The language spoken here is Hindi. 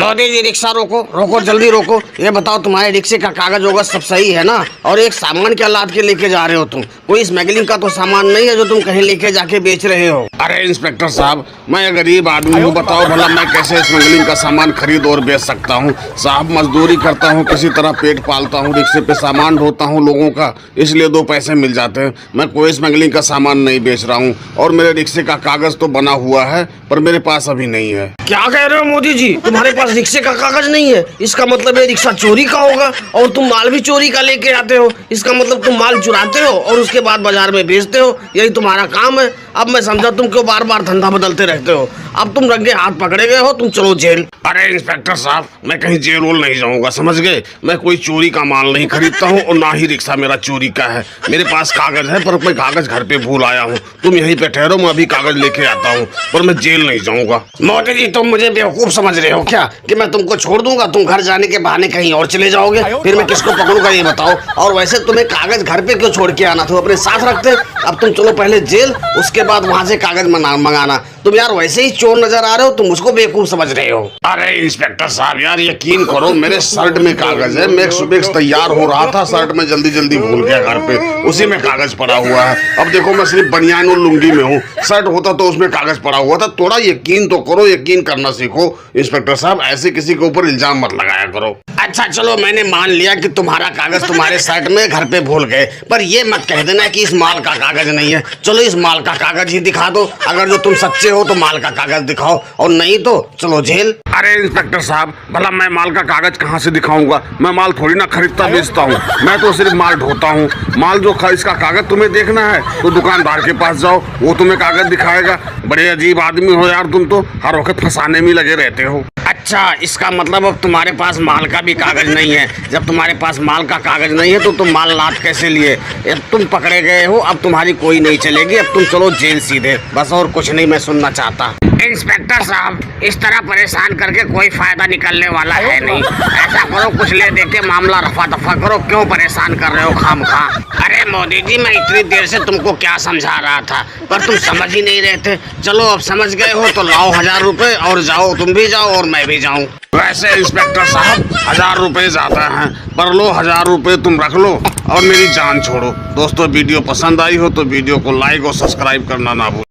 मोदी जी रिक्शा रोको रोको जल्दी रोको। ये बताओ तुम्हारे रिक्शे का कागज वगज सब सही है ना? और एक सामान क्या लाद के लेके जा रहे हो तुम? कोई स्मगलिंग का तो सामान नहीं है जो तुम कहीं लेके जाके बेच रहे हो? अरे इंस्पेक्टर साहब, मैं गरीब आदमी हूँ, बताओ भला मैं कैसे स्मगलिंग का सामान खरीद और बेच सकता हूँ? साहब मजदूरी करता हूँ, किसी तरह पेट पालता हूँ, रिक्शे पे सामान ढोता हूँ लोगों का, इसलिए 2 पैसे मिल जाते हैं। मैं कोई स्मगलिंग का सामान नहीं बेच रहा हूँ और मेरे रिक्शे का कागज तो बना हुआ है पर मेरे पास अभी नहीं है। क्या कह रहे हो मोदी जी? तुम्हारे पास रिक्शे का कागज नहीं है? इसका मतलब ये रिक्शा चोरी का होगा और तुम माल भी चोरी का लेके आते हो। इसका मतलब तुम माल चुराते हो और उसके बाद बाजार में बेचते हो, यही तुम्हारा काम है। अब मैं समझा तुम क्यों बार बार धंधा बदलते रहते हो। अब तुम रंगे हाथ पकड़े गए हो, तुम चलो जेल। अरे इंस्पेक्टर साहब, मैं कहीं जेल वोल नहीं जाऊंगा, समझ गए? मैं कोई चोरी का माल नहीं खरीदता हूँ और ना ही रिक्शा मेरा चोरी का है। मेरे पास कागज है पर मैं कागज घर पे भूल आया हूँ। तुम यहीं पे ठहरो, मैं अभी कागज लेके आता हूँ, पर मैं जेल नहीं जाऊंगा। मोदी जी तुम मुझे बेवकूफ समझ रहे हो क्या कि मैं तुमको छोड़ दूंगा? तुम घर जाने के बहाने कहीं और चले जाओगे, फिर मैं किसको पकड़ूंगा ये बताओ? और वैसे तुम्हें कागज घर पे क्यों छोड़ के आना था? अपने साथ रखते। अब तुम चलो पहले जेल, उसके बाद वहाँ से कागज मंगाना। तुम यार वैसे ही चोर नजर आ रहे हो, तुम मुझको बेवकूफ समझ रहे हो। अरे इंस्पेक्टर साहब यार यकीन करो, मेरे शर्ट में कागज है। मैं सुबह तैयार हो रहा था, शर्ट में जल्दी भूल गया घर पे, उसी में कागज पड़ा हुआ है। अब देखो मैं सिर्फ बनियान और लुंगी में हूँ, शर्ट होता तो उसमें कागज पड़ा हुआ था। थोड़ा यकीन तो करो, यकीन करना सीखो इंस्पेक्टर साहब, ऐसे किसी के ऊपर इल्जाम मत लगाया करो। अच्छा चलो मैंने मान लिया कि तुम्हारा कागज तुम्हारे शर्ट में घर पे भूल गए, पर ये मत कह देना कि इस माल का कागज नहीं है। चलो इस माल का कागज ही दिखा दो, अगर जो तुम सच्चे हो तो माल का कागज दिखाओ, और नहीं तो चलो जेल। अरे इंस्पेक्टर साहब, भला मैं माल का कागज कहाँ से दिखाऊंगा? मैं माल थोड़ी ना खरीदता बेचता हूँ, मैं तो सिर्फ माल ढोता हूँ। माल जो इसका कागज तुम्हें देखना है तो दुकानदार के पास जाओ, वो तुम्हें कागज दिखाएगा। बड़े अजीब आदमी हो यार तुम तो, हर वक्त फंसाने में लगे रहते हो। अच्छा इसका मतलब अब तुम्हारे पास माल का भी कागज नहीं है। जब तुम्हारे पास माल का कागज नहीं है तो तुम माल लाद कैसे लिए? अब तुम पकड़े गए हो, अब तुम्हारी कोई नहीं चलेगी, अब तुम चलो जेल सीधे, बस और कुछ नहीं मैं सुनना चाहता। इंस्पेक्टर साहब इस तरह परेशान करके कोई फायदा निकलने वाला है नहीं। ऐसा करो कुछ ले दे के मामला रफा दफा करो, क्यों परेशान कर रहे हो खामखा? अरे मोदी जी मैं इतनी देर से तुमको क्या समझा रहा था पर तुम समझ ही नहीं रहे थे। चलो अब समझ गए हो तो लाओ 1000 रुपए और जाओ, तुम भी जाओ और मैं भी जाऊँ। वैसे इंस्पेक्टर साहब 1000 रुपए ज्यादा हैं, पर लो 1000 रुपए तुम रख लो और मेरी जान छोड़ो। दोस्तों वीडियो पसंद आई हो तो वीडियो को लाइक और सब्सक्राइब करना ना भूलो।